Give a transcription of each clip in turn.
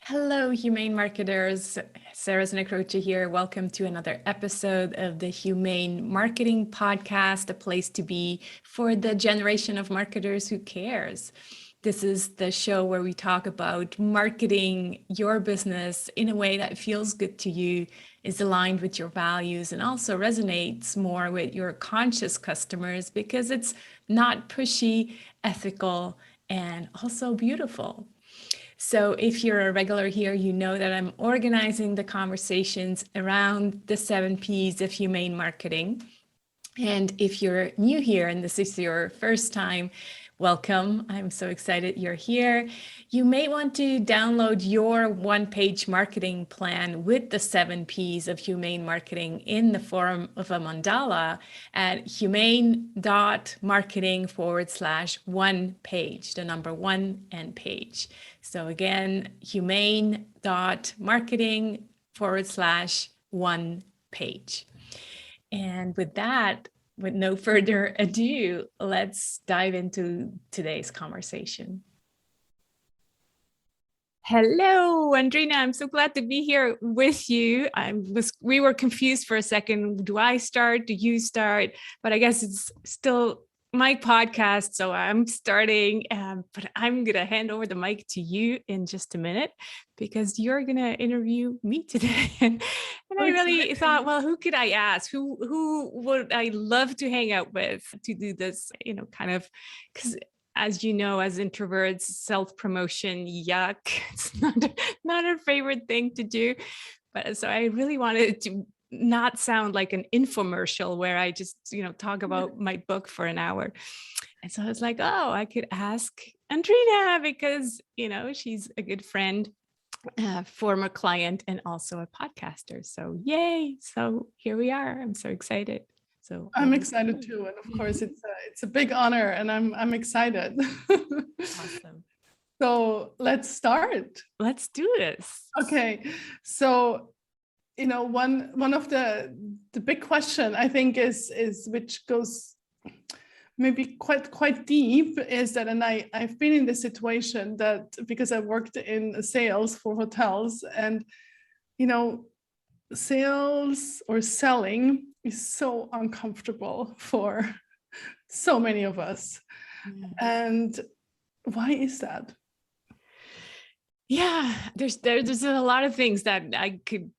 Hello, Humane Marketers. Sarah Znakrocha here. Welcome to another episode of the Humane Marketing Podcast, a place to be for the generation of marketers who cares. This is the show where we talk about marketing your business in a way that feels good to you, is aligned with your values, and also resonates more with your conscious customers because it's not pushy, ethical, and also beautiful. So if you're a regular here, you know that I'm organizing the conversations around the 7 Ps of humane marketing. And if you're new here and this is your first time, welcome. I'm so excited you're here. You may want to download your one-page marketing plan with the 7 Ps of humane marketing in the form of a mandala at humane.marketing/one page, the number 1 and page. So again, humane.marketing/one page. And with that, with no further ado, let's dive into today's conversation. Hello, Andrina. I'm so glad to be here with you. We were confused for a second. Do I start? Do you start? But I guess it's still my podcast, so I'm starting. But I'm going to hand over the mic to you in just a minute because you're going to interview me today. And I really thought, well, who could I ask? Who would I love to hang out with to do this? Kind of because. As you know, as introverts, self-promotion, yuck. It's not our favorite thing to do. But so I really wanted to not sound like an infomercial where I just, talk about my book for an hour. And so I was like, oh, I could ask Andrina because, she's a good friend, former client, and also a podcaster. So yay. So here we are. I'm so excited. So I'm excited too, and of course it's a big honor, and I'm excited. Awesome. So let's start. Let's do this. Okay, so one of the big question I think is which goes maybe quite deep is that, and I've been in this situation that because I worked in sales for hotels, and sales or selling is so uncomfortable for so many of us. And why is that? Yeah, there's a lot of things that I could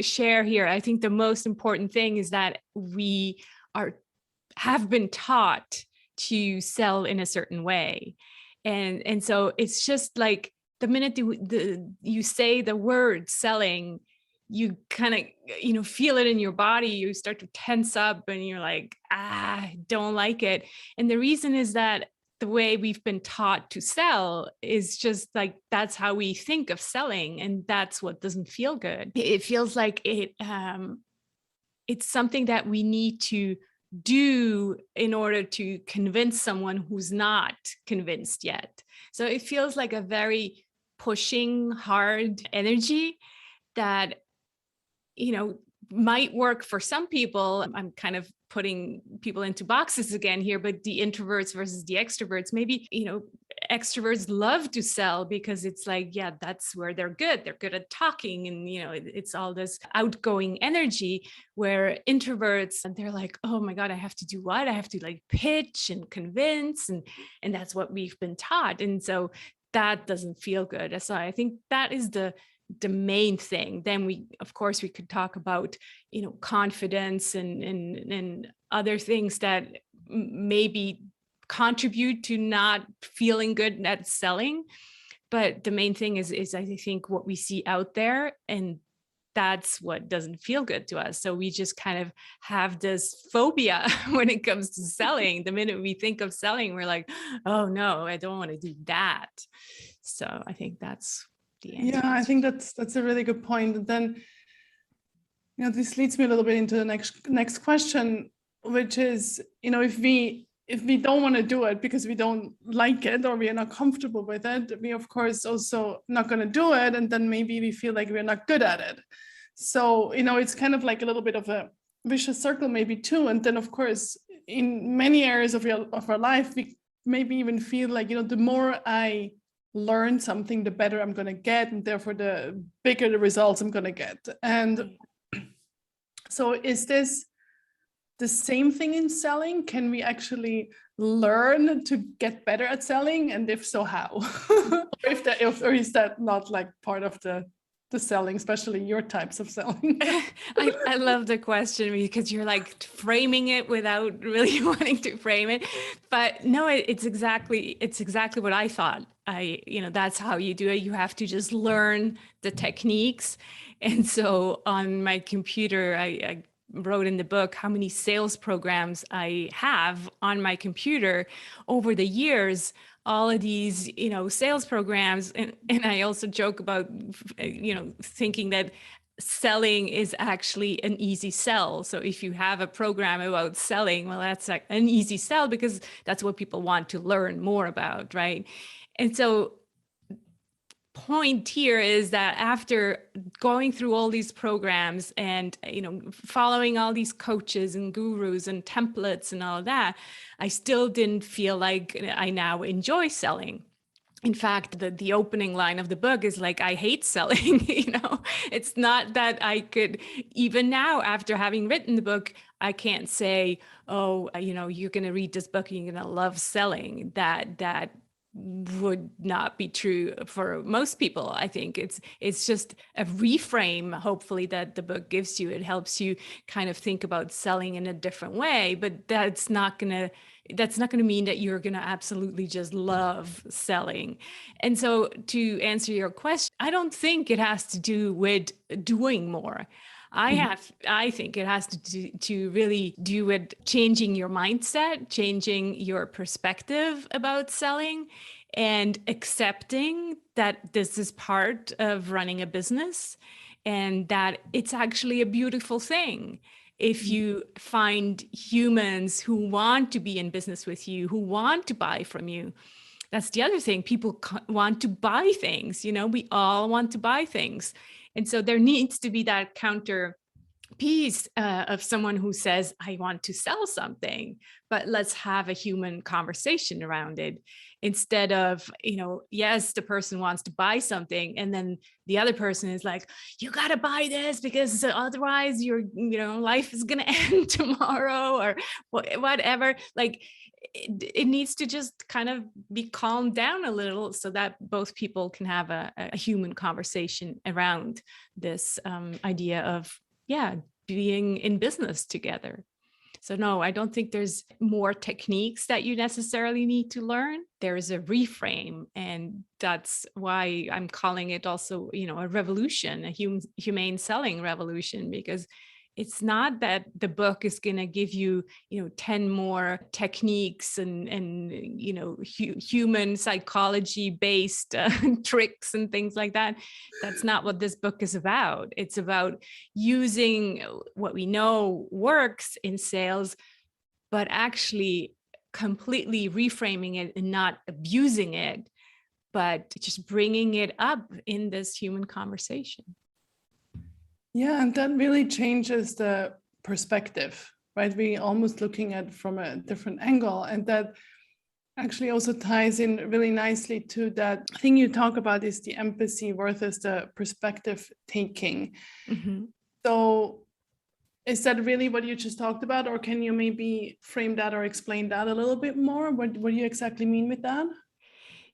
share here. I think the most important thing is that we have been taught to sell in a certain way. And so it's just like the minute you say the word selling, you kind of, feel it in your body, you start to tense up and you're like, I don't like it. And the reason is that the way we've been taught to sell is just like, that's how we think of selling. And that's what doesn't feel good. It feels like it's something that we need to do in order to convince someone who's not convinced yet. So it feels like a very pushing, hard energy that might work for some people. I'm kind of putting people into boxes again here, but the introverts versus the extroverts, maybe, extroverts love to sell because it's like, yeah, that's where they're good. They're good at talking. And, it's all this outgoing energy, where introverts, and they're like, oh my God, I have to do what? I have to like pitch and convince. And that's what we've been taught. And so that doesn't feel good. So I think that is the main thing. Then we could talk about, confidence and other things that maybe contribute to not feeling good at selling. But the main thing is I think what we see out there, and that's what doesn't feel good to us. So we just kind of have this phobia when it comes to selling. The minute we think of selling, we're like, oh no, I don't want to do that. So I think that's the answer. Yeah, I think that's a really good point. And then, this leads me a little bit into the next question, which is, if we don't want to do it because we don't like it or we are not comfortable with it, we of course also not going to do it, and then maybe we feel like we're not good at it. So it's kind of like a little bit of a vicious circle maybe too. And then of course in many areas of our life, we maybe even feel like the more I learn something, the better I'm going to get, and therefore the bigger the results I'm going to get. And so is this the same thing in selling? Can we actually learn to get better at selling? And if so, how? Or is that not like part of the selling, especially your types of selling? I love the question because you're like framing it without really wanting to frame it. But no, it's exactly what I thought. That's how you do it. You have to just learn the techniques. And so on my computer, I wrote in the book how many sales programs I have on my computer over the years, all of these, sales programs. And I also joke about, thinking that selling is actually an easy sell. So if you have a program about selling, well, that's like an easy sell because that's what people want to learn more about, right? And so point here is that after going through all these programs and following all these coaches and gurus and templates and all of that, I still didn't feel like I now enjoy selling. In fact, the opening line of the book is like, I hate selling. It's not that I could, even now after having written the book, I can't say, oh, you're going to read this book and you're going to love selling. That would not be true for most people. I think it's just a reframe, hopefully, that the book gives you. It helps you kind of think about selling in a different way, but that's not going to mean that you're going to absolutely just love selling. And so to answer your question, I don't think it has to do with doing more. I think it has to really do with changing your mindset, changing your perspective about selling, and accepting that this is part of running a business and that it's actually a beautiful thing. If you find humans who want to be in business with you, who want to buy from you, that's the other thing. People want to buy things. We all want to buy things. And so there needs to be that counter piece of someone who says, I want to sell something, but let's have a human conversation around it. Instead of, yes, the person wants to buy something, and then the other person is like, you got to buy this because otherwise your, life is going to end tomorrow or whatever. Like, it needs to just kind of be calmed down a little so that both people can have a human conversation around this idea of, being in business together. So no, I don't think there's more techniques that you necessarily need to learn. There's a reframe, and that's why I'm calling it also, a revolution, a humane selling revolution, because it's not that the book is going to give you, 10 more techniques and human psychology based tricks and things like that. That's not what this book is about. It's about using what we know works in sales, but actually completely reframing it and not abusing it, but just bringing it up in this human conversation. Yeah, and that really changes the perspective, right? We almost looking at from a different angle, and that actually also ties in really nicely to that thing you talk about is the empathy versus the perspective taking. Mm-hmm. So is that really what you just talked about, or can you maybe frame that or explain that a little bit more? What do you exactly mean with that?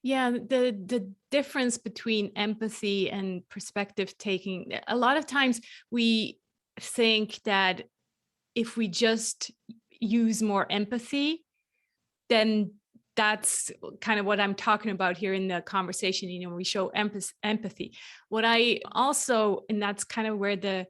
Yeah, the difference between empathy and perspective taking, a lot of times we think that if we just use more empathy, then that's kind of what I'm talking about here in the conversation. We show empathy. What I also, and that's kind of where the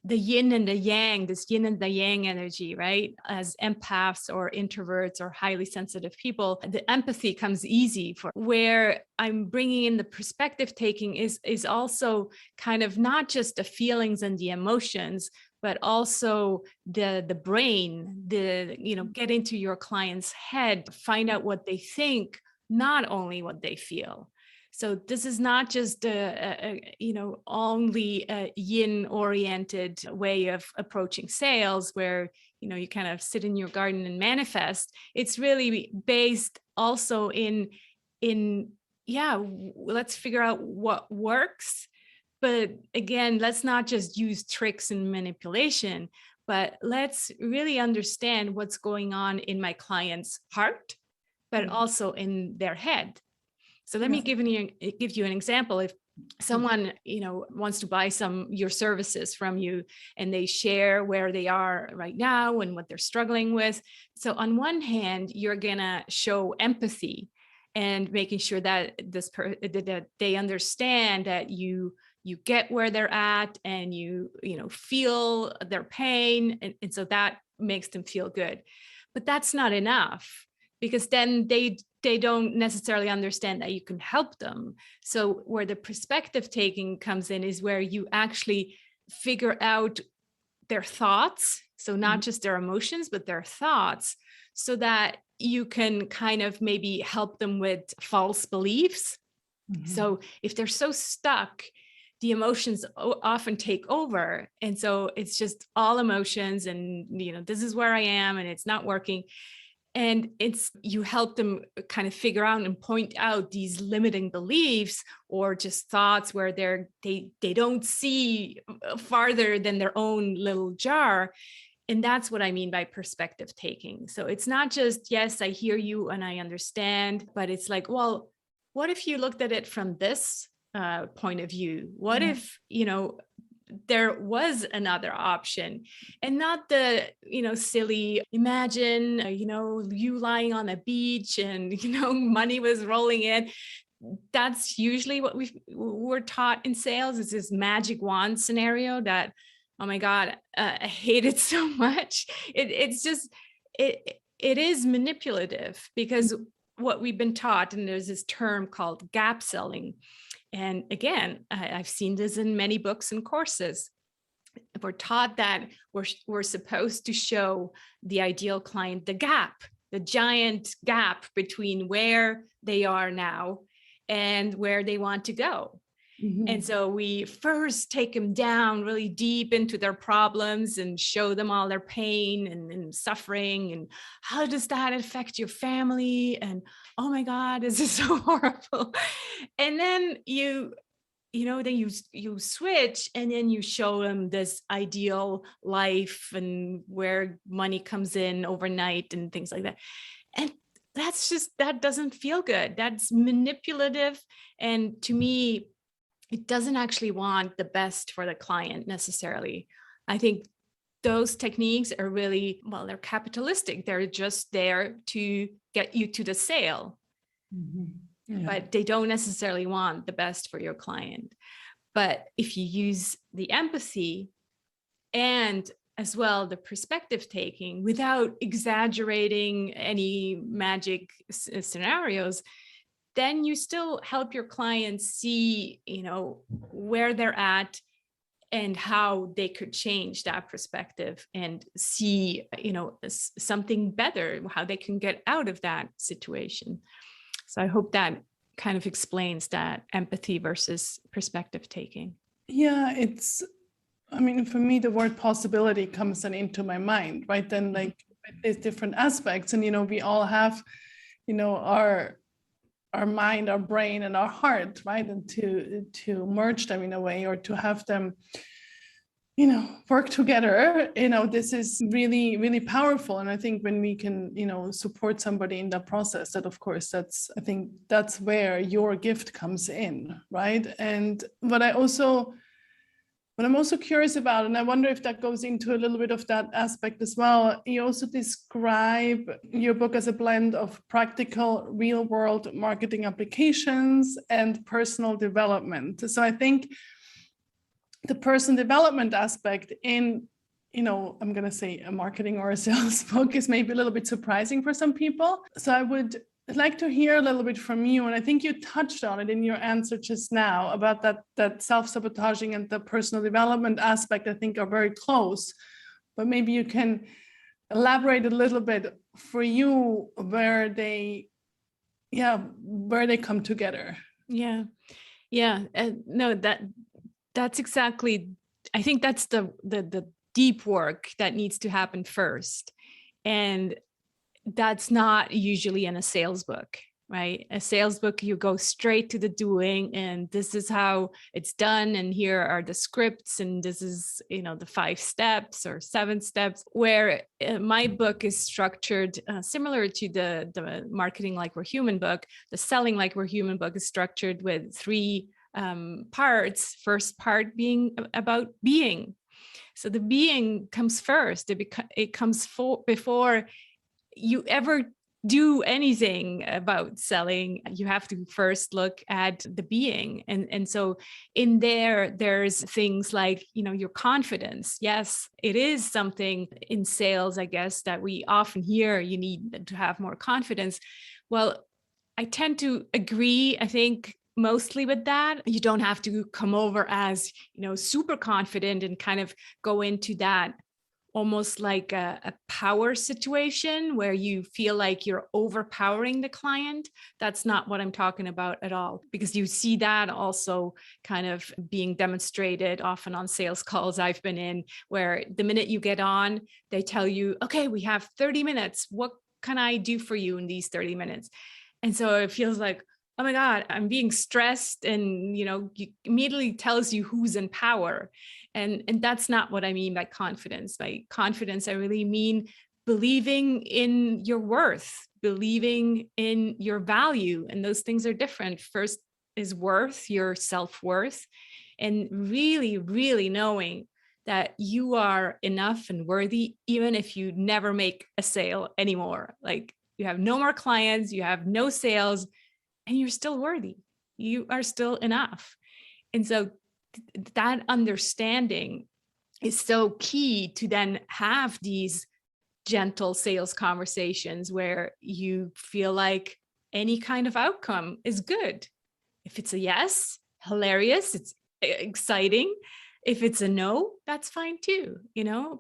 yin and the yang, this yin and the yang energy, right? As empaths or introverts or highly sensitive people, the empathy comes easy. For where I'm bringing in the perspective taking is also kind of not just the feelings and the emotions, but also the brain, get into your client's head, find out what they think, not only what they feel. So this is not just only a yin-oriented way of approaching sales where, you kind of sit in your garden and manifest. It's really based also in let's figure out what works. But again, let's not just use tricks and manipulation, but let's really understand what's going on in my client's heart, but also in their head. So let me give you an example. If someone, wants to buy your services from you, and they share where they are right now and what they're struggling with. So on one hand, you're gonna show empathy and making sure that that they understand that you get where they're at, and you feel their pain, and so that makes them feel good. But that's not enough, because then they don't necessarily understand that you can help them. So where the perspective taking comes in is where you actually figure out their thoughts. So not just their emotions, but their thoughts, so that you can kind of maybe help them with false beliefs. So if they're so stuck, the emotions often take over. And so it's just all emotions, and, this is where I am and it's not working. And you help them kind of figure out and point out these limiting beliefs, or just thoughts where they don't see farther than their own little jar. And that's what I mean by perspective taking. So it's not just, yes, I hear you and I understand, but it's like, well, what if you looked at it from this point of view? What if, there was another option, and not the, silly, imagine, you lying on a beach and, money was rolling in. That's usually what we're taught in sales, is this magic wand scenario that, oh my God, I hate it so much. It's just, it is manipulative, because what we've been taught, and there's this term called gap selling. And again, I've seen this in many books and courses. We're taught that we're supposed to show the ideal client the gap, the giant gap between where they are now and where they want to go. And so we first take them down really deep into their problems and show them all their pain and suffering, and how does that affect your family? And oh my God, this is so horrible. And then you switch, and then you show them this ideal life and where money comes in overnight and things like that. And that doesn't feel good. That's manipulative. And to me, it doesn't actually want the best for the client necessarily. I think those techniques are really, well, they're capitalistic. They're just there to get you to the sale. But they don't necessarily want the best for your client. But if you use the empathy and as well the perspective taking, without exaggerating any magic scenarios, then you still help your clients see, where they're at and how they could change that perspective and see, something better, how they can get out of that situation. So I hope that kind of explains that empathy versus perspective taking. Yeah, for me, the word possibility comes then into my mind, right? Then like there's different aspects, and, we all have, our mind, our brain, and our heart, right? And to merge them in a way, or to have them, work together, this is really, really powerful. And I think when we can, support somebody in that process, that of course, I think that's where your gift comes in, right? And what I'm also curious about, and I wonder if that goes into a little bit of that aspect as well, you also describe your book as a blend of practical, real-world marketing applications and personal development. So I think the personal development aspect in, I'm going to say a marketing or a sales book is maybe a little bit surprising for some people. So I would like to hear a little bit from you. And I think you touched on it in your answer just now about that self-sabotaging and the personal development aspect, I think are very close. But maybe you can elaborate a little bit for you where they come together. Yeah. No, that's exactly, I think that's the deep work that needs to happen first. And that's not usually in a sales book. right? A sales book, you go straight to the doing, and this is how it's done. And here are the scripts, and this is, the 5 steps or 7 steps. Where my book is structured similar to the Marketing Like We're Human book. The Selling Like We're Human book is structured with 3 parts. First part being about being. So the being comes first. It comes before you ever do anything about selling. You have to first look at the being. And so in there's things like, your confidence. Yes, it is something in sales, I guess, that we often hear you need to have more confidence. Well, I tend to agree, I think, mostly with that. You don't have to come over as, super confident and kind of go into that almost like a power situation where you feel like you're overpowering the client. That's not what I'm talking about at all, because you see that also kind of being demonstrated often on sales calls I've been in, where the minute you get on, they tell you, okay, we have 30 minutes. What can I do for you in these 30 minutes? And so it feels like, oh my God, I'm being stressed, and, it immediately tells you who's in power. And that's not what I mean by confidence. By confidence, I really mean believing in your worth, believing in your value. And those things are different. First is worth, your self-worth, and really, really knowing that you are enough and worthy, even if you never make a sale anymore. Like, you have no more clients, you have no sales, and you're still worthy. You are still enough. And so that understanding is so key to then have these gentle sales conversations where you feel like any kind of outcome is good. If it's a yes, hilarious, it's exciting. If it's a no, that's fine too,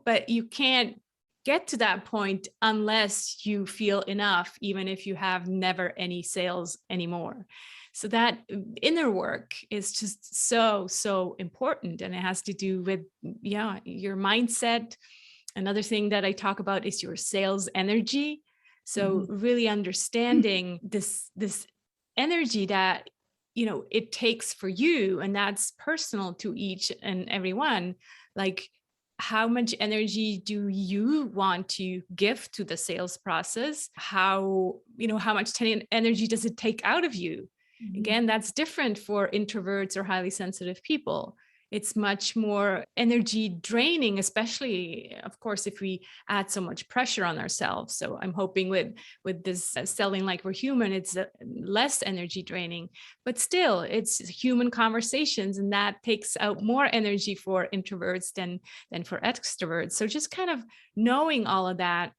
but you can't get to that point unless you feel enough, even if you have never any sales anymore. So that inner work is just so, so important. And it has to do with, your mindset. Another thing that I talk about is your sales energy. So really understanding this energy that, it takes for you, and that's personal to each and every one. Like, how much energy do you want to give to the sales process? How much energy does it take out of you? Again, that's different for introverts or highly sensitive people. It's much more energy draining, especially, of course, if we add so much pressure on ourselves. So I'm hoping with this Selling Like We're Human, it's less energy draining, but still it's human conversations, and that takes out more energy for introverts than for extroverts. So just kind of knowing all of that,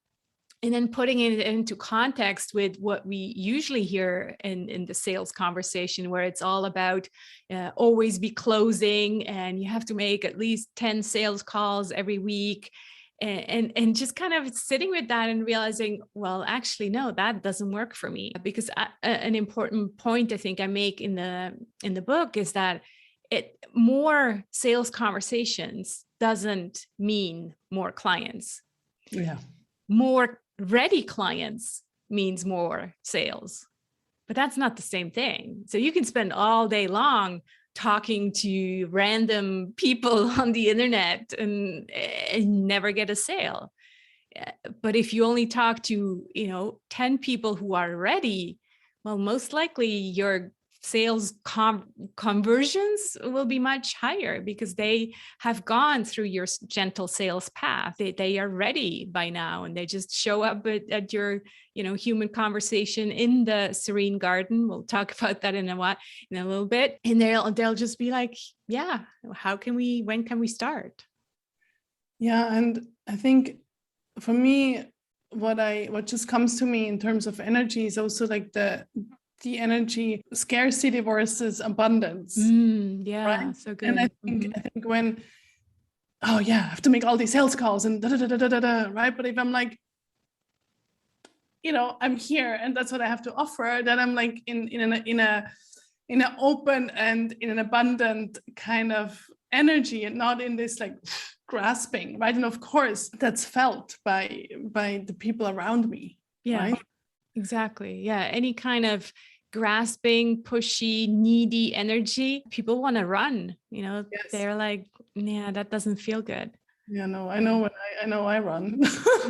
and then putting it into context with what we usually hear in the sales conversation, where it's all about always be closing, and you have to make at least 10 sales calls every week. And just kind of sitting with that and realizing, well, actually, no, that doesn't work for me. Because an important point I think I make in the book is that more sales conversations doesn't mean more clients. Yeah. More ready clients means more sales, but that's not the same thing. So you can spend all day long talking to random people on the internet and never get a sale. But if you only talk to, 10 people who are ready, well, most likely your sales conversions will be much higher, because they have gone through your gentle sales path. They are ready by now, and they just show up at your human conversation in the serene garden. We'll talk about that in a little bit, and they'll just be like, yeah, when can we start? Yeah. And I think for me, what just comes to me in terms of energy is also like the energy scarcity versus abundance. Yeah, right? So good. And I think when, oh yeah, I have to make all these sales calls and right? But if I'm like, I'm here and that's what I have to offer, then I'm like in an open and in an abundant kind of energy, and not in this like grasping, right? And of course that's felt by the people around me. Yeah. Right? Exactly. Yeah. Any kind of grasping, pushy, needy energy, people want to run, Yes. they're like, yeah, that doesn't feel good. Yeah, no, I Yeah. know I know I run.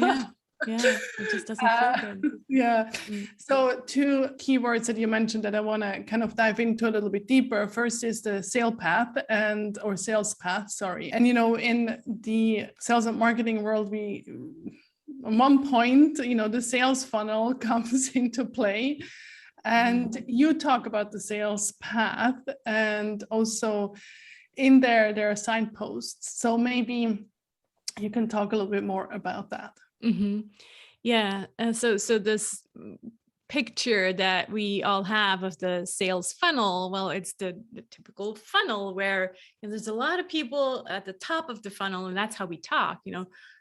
Yeah. Yeah. It just doesn't feel good. Yeah. Mm. So two keywords that you mentioned that I want to kind of dive into a little bit deeper. First is the sales path, sorry. And in the sales and marketing world, we at one point, the sales funnel comes into play. And you talk about the sales path, and also in there are signposts. So maybe you can talk a little bit more about that. Mm-hmm. Yeah. So this picture that we all have of the sales funnel, well, it's the typical funnel where there's a lot of people at the top of the funnel, and that's how we talk.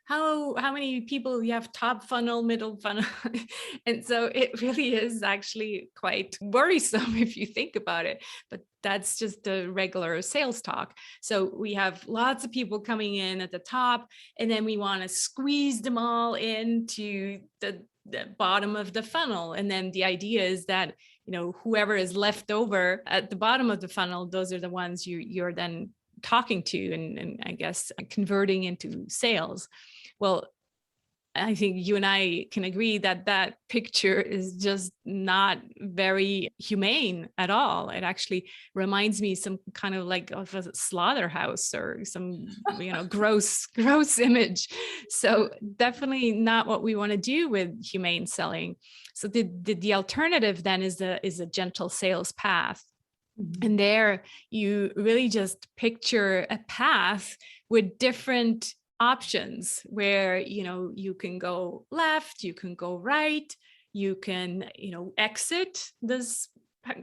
How many people you have top funnel, middle funnel, and so it really is actually quite worrisome if you think about it. But that's just the regular sales talk. So we have lots of people coming in at the top, and then we want to squeeze them all into the bottom of the funnel. And then the idea is that, whoever is left over at the bottom of the funnel, those are the ones you're then talking to and I guess converting into sales. Well, I think you and I can agree that that picture is just not very humane at all. It actually reminds me some kind of like of a slaughterhouse or some, gross image. So definitely not what we want to do with humane selling. So the alternative then is a gentle sales path. And there you really just picture a path with different options where, you can go left, you can go right, you can, exit this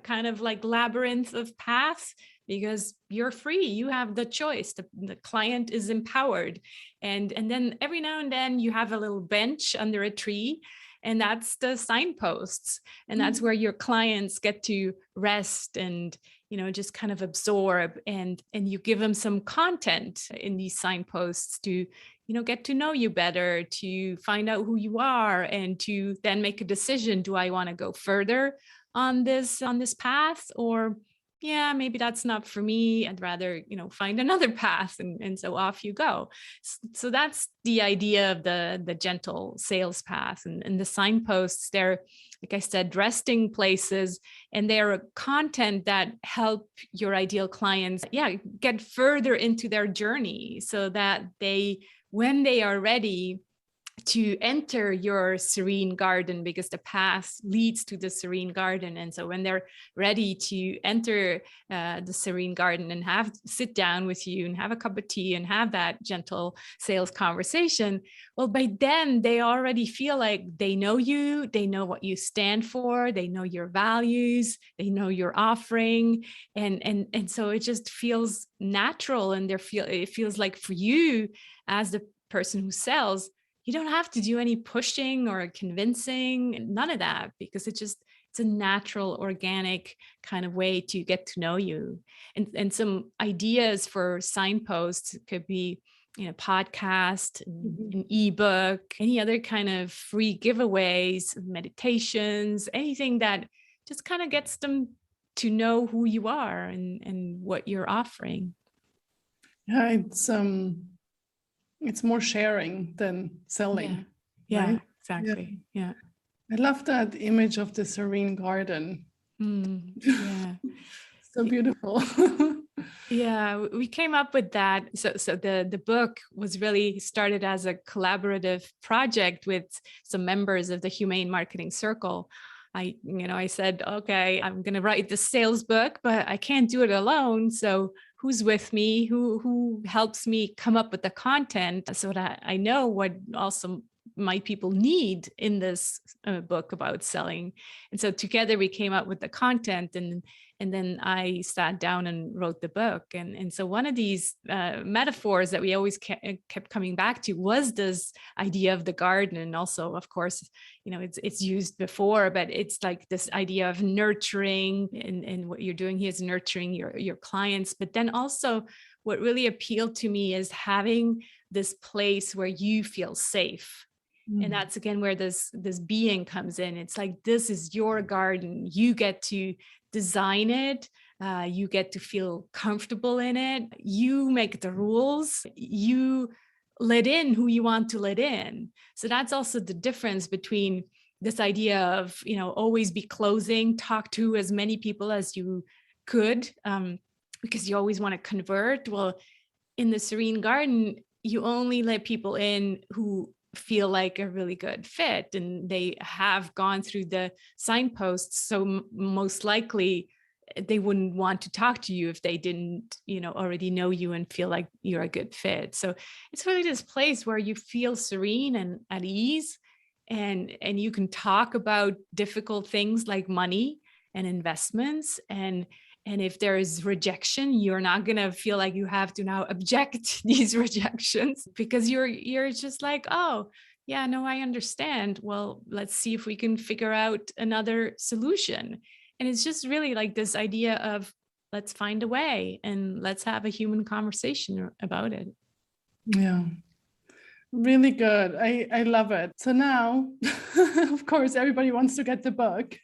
kind of like labyrinth of paths because you're free. You have the choice. The client is empowered. And then every now and then you have a little bench under a tree, and that's the signposts. And that's where your clients get to rest and, just kind of absorb, and you give them some content in these signposts to, get to know you better, to find out who you are, and to then make a decision. Do I want to go further on this path, or yeah, maybe that's not for me. I'd rather, find another path. And so off you go. So that's the idea of the gentle sales path. And the signposts, they're, like I said, resting places, and they're a content that help your ideal clients, get further into their journey so that when they are ready to enter your serene garden, because the path leads to the serene garden. And so when they're ready to enter the serene garden and sit down with you and have a cup of tea and have that gentle sales conversation, well, by then they already feel like they know you, they know what you stand for, they know your values, they know your offering. And so it just feels natural, and it feels like for you as the person who sells, you don't have to do any pushing or convincing, none of that, because it's a natural, organic kind of way to get to know you. And some ideas for signposts could be, podcast, an ebook, any other kind of free giveaways, meditations, anything that just kind of gets them to know who you are and what you're offering. Yeah, it's more sharing than selling. Yeah, right? exactly. Yeah. I love that image of the serene garden. Yeah. So beautiful. Yeah, we came up with that. So the book was really started as a collaborative project with some members of the Humane Marketing Circle. I said, okay, I'm going to write the sales book, but I can't do it alone. So who's with me? Who helps me come up with the content so that I know what also my people need in this book about selling? And so together we came up with the content, and then I sat down and wrote the book. And so one of these metaphors that we always kept coming back to was this idea of the garden. And also, of course, it's used before, but it's like this idea of nurturing, and what you're doing here is nurturing your clients. But then also what really appealed to me is having this place where you feel safe. And that's again where this being comes in. It's like, this is your garden. You get to design it. You get to feel comfortable in it. You make the rules. You let in who you want to let in. So that's also the difference between this idea of, always be closing, talk to as many people as you could, because you always want to convert. Well, in the Serene Garden, you only let people in who feel like a really good fit, and they have gone through the signposts. So most likely they wouldn't want to talk to you if they didn't, already know you and feel like you're a good fit. So it's really this place where you feel serene and at ease, and you can talk about difficult things like money and investments. And if there is rejection, you're not going to feel like you have to now object these rejections, because you're just like, oh, yeah, no, I understand. Well, let's see if we can figure out another solution. And it's just really like this idea of, let's find a way and let's have a human conversation about it. Yeah. Really good. I love it. So now, of course, everybody wants to get the book.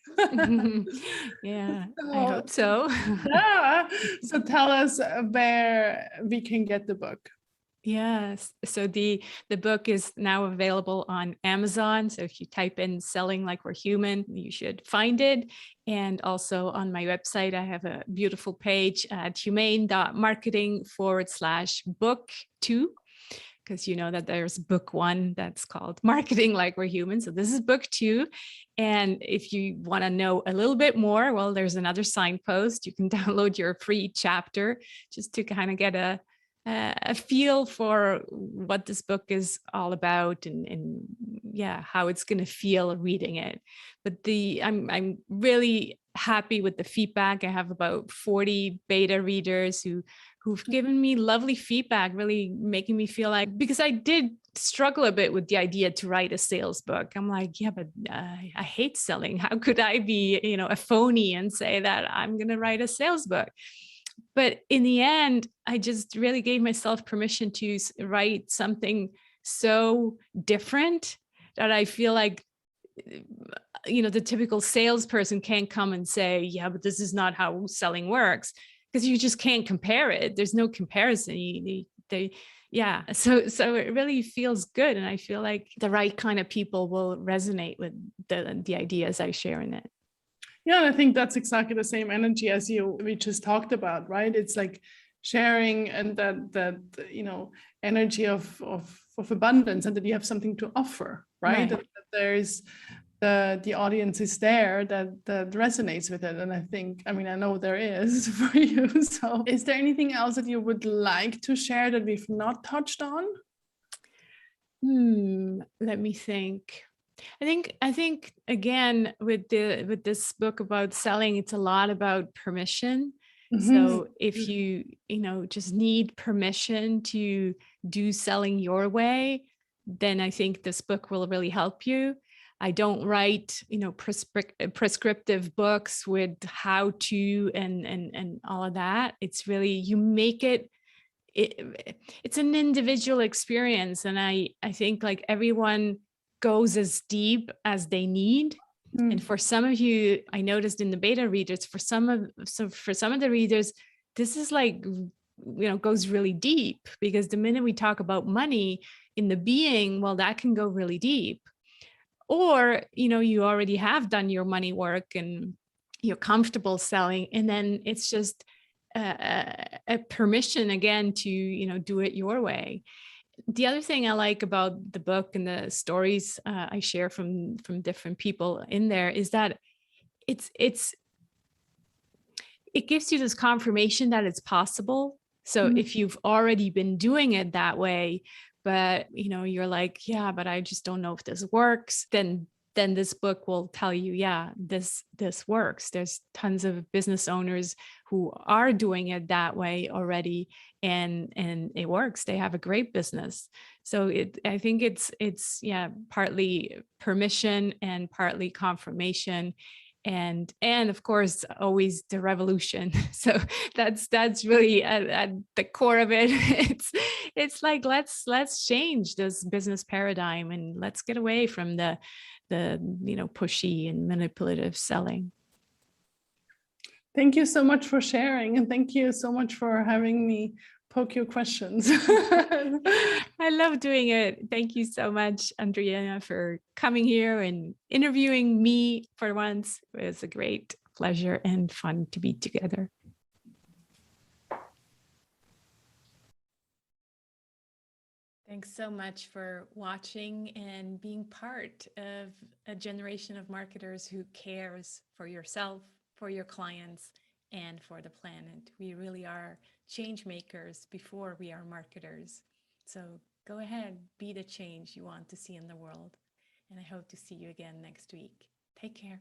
Yeah, I hope so. Yeah. So tell us where we can get the book. Yes. So the book is now available on Amazon. So if you type in "Selling Like We're Human," you should find it. And also on my website, I have a beautiful page at humane.marketing/book2, because you know that there's book 1 that's called Marketing Like We're Human. So this is book 2. And if you want to know a little bit more, well, there's another signpost. You can download your free chapter just to kind of get a feel for what this book is all about, and yeah, how it's going to feel reading it. But I'm really happy with the feedback. I have about 40 beta readers who've given me lovely feedback, really making me feel like, because I did struggle a bit with the idea to write a sales book. I'm like, yeah, but I hate selling. How could I be, a phony and say that I'm going to write a sales book? But in the end, I just really gave myself permission to write something so different that I feel like, the typical salesperson can't come and say, yeah, but this is not how selling works, because you just can't compare it. There's no comparison. Yeah. So it really feels good. And I feel like the right kind of people will resonate with the ideas I share in it. Yeah, and I think that's exactly the same energy as we just talked about, right? It's like sharing, and that energy of abundance, and that you have something to offer, right? That there's the audience is there that resonates with it. And I know there is for you. So is there anything else that you would like to share that we've not touched on? Let me think. I think again, with this book about selling, it's a lot about permission. So if you just need permission to do selling your way, then I think this book will really help you. I don't write, prescriptive books with how to and all of that. It's really, you make it's an individual experience. And I think like everyone goes as deep as they need. And for some of you, I noticed in the beta readers, for some of the readers, this is like, goes really deep, because the minute we talk about money in the being, well, that can go really deep. Or, you already have done your money work and you're comfortable selling. And then it's just a permission again to, do it your way. The other thing I like about the book and the stories I share from different people in there is that it gives you this confirmation that it's possible. So if you've already been doing it that way, but you're like, yeah, but I just don't know if this works, then this book will tell you, yeah, this works. There's tons of business owners who are doing it that way already, and it works. They have a great business. So I think it's partly permission and partly confirmation. and of course always the revolution. So that's really at the core of it. It's like let's change this business paradigm and let's get away from the pushy and manipulative selling. Thank you so much for sharing, and thank you so much for having me poke your questions. I love doing it. Thank you so much, Andrea, for coming here and interviewing me for once. It was a great pleasure and fun to be together. Thanks so much for watching and being part of a generation of marketers who cares for yourself, for your clients, and for the planet. We really are change makers before we are marketers. So go ahead, be the change you want to see in the world. And I hope to see you again next week. Take care.